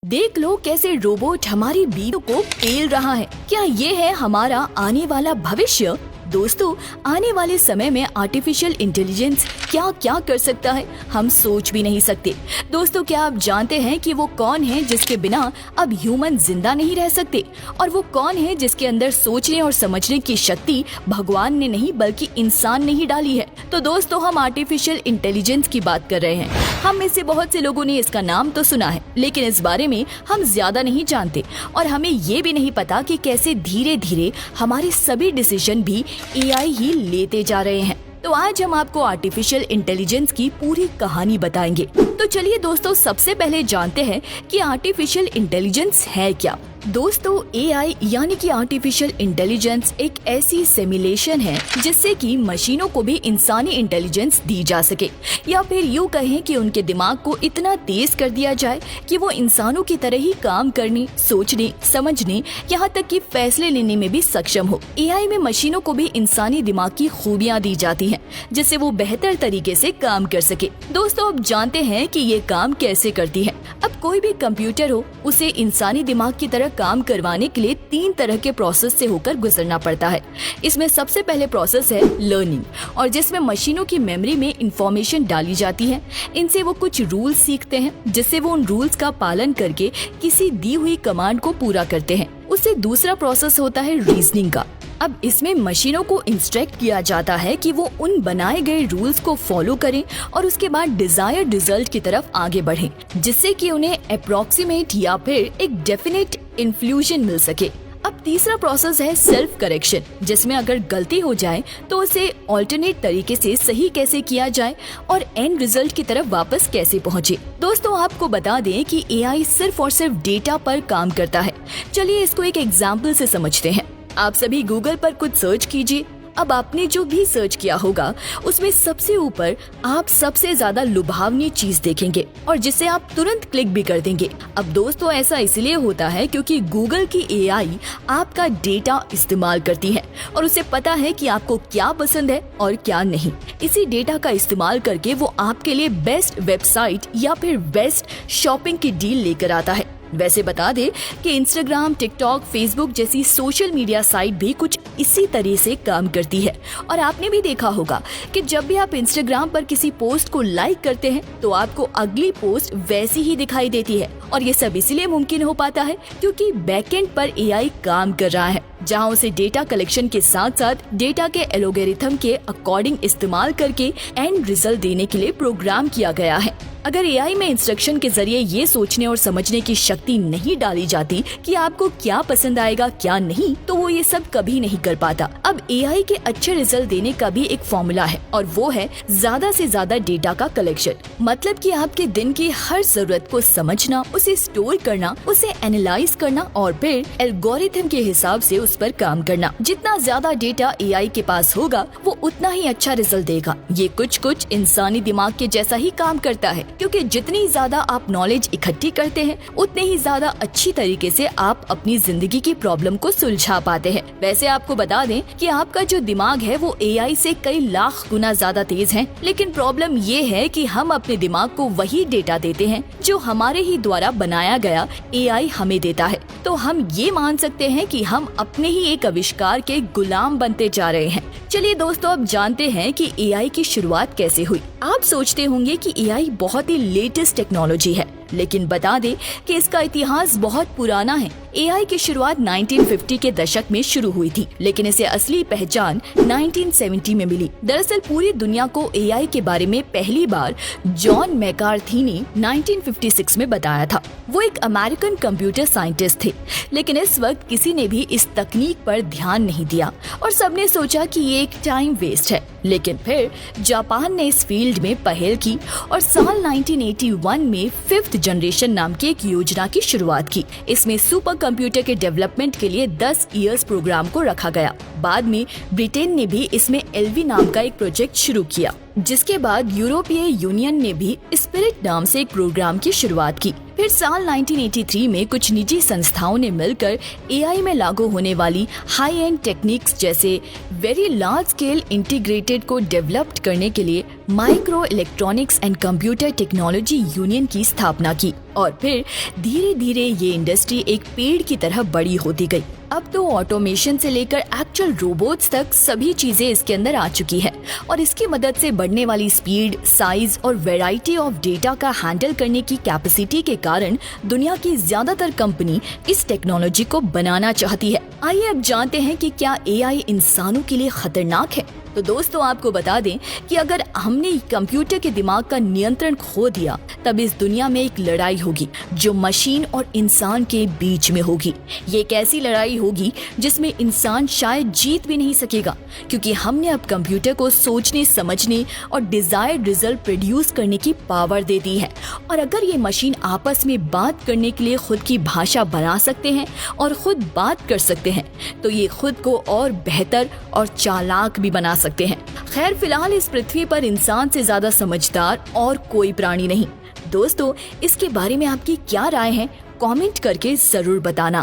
देख लो कैसे रोबोट हमारी बीवियों को पेल रहा है। क्या ये है हमारा आने वाला भविष्य? दोस्तों, आने वाले समय में आर्टिफिशियल इंटेलिजेंस क्या क्या कर सकता है, हम सोच भी नहीं सकते। दोस्तों, क्या आप जानते हैं कि वो कौन है जिसके बिना अब ह्यूमन जिंदा नहीं रह सकते, और वो कौन है जिसके अंदर सोचने और समझने की शक्ति भगवान ने नहीं बल्कि इंसान ने ही डाली है? तो दोस्तों, हम आर्टिफिशियल इंटेलिजेंस की बात कर रहे हैं। हम में से बहुत से लोगों ने इसका नाम तो सुना है, लेकिन इस बारे में हम ज्यादा नहीं जानते, और हमें ये भी नहीं पता कि कैसे धीरे धीरे हमारे सभी डिसीजन भी एआई ही लेते जा रहे हैं। तो आज हम आपको आर्टिफिशियल इंटेलिजेंस की पूरी कहानी बताएंगे। तो चलिए दोस्तों, सबसे पहले जानते हैं कि आर्टिफिशियल इंटेलिजेंस है क्या। दोस्तों, एआई यानी कि आर्टिफिशियल इंटेलिजेंस एक ऐसी सिमुलेशन है जिससे कि मशीनों को भी इंसानी इंटेलिजेंस दी जा सके, या फिर यूँ कहें कि उनके दिमाग को इतना तेज कर दिया जाए कि वो इंसानों की तरह ही काम करने, सोचने, समझने, यहाँ तक कि फैसले लेने में भी सक्षम हो। एआई में मशीनों को भी इंसानी दिमाग की खूबियाँ दी जाती हैं जिससे वो बेहतर तरीके से काम कर सके। दोस्तों, अब जानते हैं कि ये काम कैसे करती है। अब कोई भी कंप्यूटर हो, उसे इंसानी दिमाग की तरह काम करवाने के लिए 3 तरह के प्रोसेस से होकर गुजरना पड़ता है। इसमें सबसे पहले प्रोसेस है लर्निंग, और जिसमें मशीनों की मेमोरी में इंफॉर्मेशन डाली जाती है। इनसे वो कुछ रूल्स सीखते हैं, जिससे वो उन रूल्स का पालन करके किसी दी हुई कमांड को पूरा करते हैं। उससे दूसरा प्रोसेस होता है रीजनिंग का। अब इसमें मशीनों को इंस्ट्रक्ट किया जाता है कि वो उन बनाए गए रूल्स को फॉलो करें और उसके बाद डिजायर्ड रिजल्ट की तरफ आगे बढ़ें, जिससे कि उन्हें अप्रोक्सीमेट या फिर एक डेफिनेट इंफ्लूजन मिल सके। अब तीसरा प्रोसेस है सेल्फ करेक्शन, जिसमें अगर गलती हो जाए तो उसे ऑल्टरनेट तरीके से सही कैसे किया जाए और एंड रिजल्ट की तरफ वापस कैसे पहुंचे। दोस्तों, आपको बता दें कि एआई सिर्फ और सिर्फ डेटा पर काम करता है। चलिए इसको एक एग्जाम्पल से समझते हैं। आप सभी गूगल पर कुछ सर्च कीजिए। अब आपने जो भी सर्च किया होगा उसमें सबसे ऊपर आप सबसे ज्यादा लुभावनी चीज देखेंगे और जिससे आप तुरंत क्लिक भी कर देंगे। अब दोस्तों, ऐसा इसलिए होता है क्योंकि गूगल की एआई आपका डेटा इस्तेमाल करती है और उसे पता है कि आपको क्या पसंद है और क्या नहीं। इसी डेटा का इस्तेमाल करके वो आपके लिए बेस्ट वेबसाइट या फिर बेस्ट शॉपिंग की डील लेकर आता है। वैसे बता दे कि इंस्टाग्राम, टिकटॉक, फेसबुक जैसी सोशल मीडिया साइट भी कुछ इसी तरह से काम करती है। और आपने भी देखा होगा कि जब भी आप इंस्टाग्राम पर किसी पोस्ट को लाइक करते हैं तो आपको अगली पोस्ट वैसी ही दिखाई देती है। और ये सब इसलिए मुमकिन हो पाता है क्योंकि बैकएंड पर एआई काम कर रहा है, जहां उसे डेटा कलेक्शन के साथ साथ डेटा के एल्गोरिथम के अकॉर्डिंग इस्तेमाल करके एंड रिजल्ट देने के लिए प्रोग्राम किया गया है। अगर एआई में इंस्ट्रक्शन के जरिए ये सोचने और समझने की शक्ति नहीं डाली जाती कि आपको क्या पसंद आएगा क्या नहीं, तो वो ये सब कभी नहीं कर पाता। अब एआई के अच्छे रिजल्ट देने का भी एक फॉर्मूला है, और वो है ज्यादा से ज्यादा डेटा का कलेक्शन। मतलब कि आपके दिन की हर जरूरत को समझना, उसे स्टोर करना, उसे एनालाइज करना और फिर एल्गोरिथम के हिसाब से उस पर काम करना। जितना ज्यादा डेटा एआई के पास होगा वो उतना ही अच्छा रिजल्ट देगा। ये कुछ इंसानी दिमाग के जैसा ही काम करता है, क्योंकि जितनी ज्यादा आप नॉलेज इकट्ठी करते हैं उतने ही ज्यादा अच्छी तरीके से आप अपनी जिंदगी की प्रॉब्लम को सुलझा पाते हैं। वैसे आपको बता दें कि आपका जो दिमाग है वो एआई से कई लाख गुना ज्यादा तेज है, लेकिन प्रॉब्लम ये है कि हम अपने दिमाग को वही डेटा देते हैं जो हमारे ही द्वारा बनाया गया एआई हमें देता है। तो हम ये मान सकते हैं कि हम अपने ही एक आविष्कार के गुलाम बनते जा रहे हैं। चलिए दोस्तों, अब जानते हैं कि एआई की शुरुआत कैसे हुई। आप सोचते होंगे कि एआई बहुत ही लेटेस्ट टेक्नोलॉजी है, लेकिन बता दें कि इसका इतिहास बहुत पुराना है। एआई की शुरुआत 1950 के दशक में शुरू हुई थी, लेकिन इसे असली पहचान 1970 में मिली। दरअसल पूरी दुनिया को एआई के बारे में पहली बार जॉन मैकार्थी ने 1956 में बताया था। वो एक अमेरिकन कंप्यूटर साइंटिस्ट थे, लेकिन इस वक्त किसी ने भी इस तकनीक पर ध्यान नहीं दिया और सबने सोचा कि ये एक टाइम वेस्ट है। लेकिन फिर जापान ने इस फील्ड में पहल की और साल 1981 में 5th जनरेशन नाम की एक योजना की शुरुआत की। इसमें सुपर कंप्यूटर के डेवलपमेंट के लिए 10 इयर्स प्रोग्राम को रखा गया। बाद में ब्रिटेन ने भी इसमें एलवी नाम का एक प्रोजेक्ट शुरू किया, जिसके बाद यूरोपीय यूनियन ने भी स्पिरिट नाम से एक प्रोग्राम की शुरुआत की। फिर साल 1983 में कुछ निजी संस्थाओं ने मिलकर एआई में लागू होने वाली हाई एंड टेक्निक्स जैसे वेरी लार्ज स्केल इंटीग्रेटेड को डेवलप करने के लिए micro electronics and computer technology union की स्थापना की और फिर धीरे धीरे ये इंडस्ट्री एक पेड़ की तरह बड़ी होती गई। अब तो ऑटोमेशन से लेकर एक्चुअल रोबोट्स तक सभी चीजें इसके अंदर आ चुकी है और इसकी मदद से बढ़ने वाली स्पीड, साइज और वैरायटी ऑफ डेटा का हैंडल करने की कैपेसिटी के कारण दुनिया की ज्यादातर कंपनी इस टेक्नोलॉजी को बनाना चाहती है। आइए अब जानते हैं कि क्या एआई इंसानों के लिए खतरनाक है। तो दोस्तों आपको बता दें कि अगर हमने कंप्यूटर के दिमाग का नियंत्रण खो दिया तब इस दुनिया में एक लड़ाई होगी जो मशीन और इंसान के बीच में होगी। ये एक ऐसी लड़ाई होगी जिसमें इंसान शायद जीत भी नहीं सकेगा, क्योंकि हमने अब कंप्यूटर को सोचने, समझने और डिजायर्ड रिजल्ट प्रोड्यूस करने की पावर दे दी है। और अगर ये मशीन आपस में बात करने के लिए खुद की भाषा बना सकते हैं और खुद बात कर सकते हैं तो ये खुद को और बेहतर और चालाक भी बना सकते हैं। खैर, फिलहाल इस पृथ्वी पर इंसान से ज्यादा समझदार और कोई प्राणी नहीं। दोस्तों, इसके बारे में आपकी क्या राय है? कमेंट करके जरूर बताना।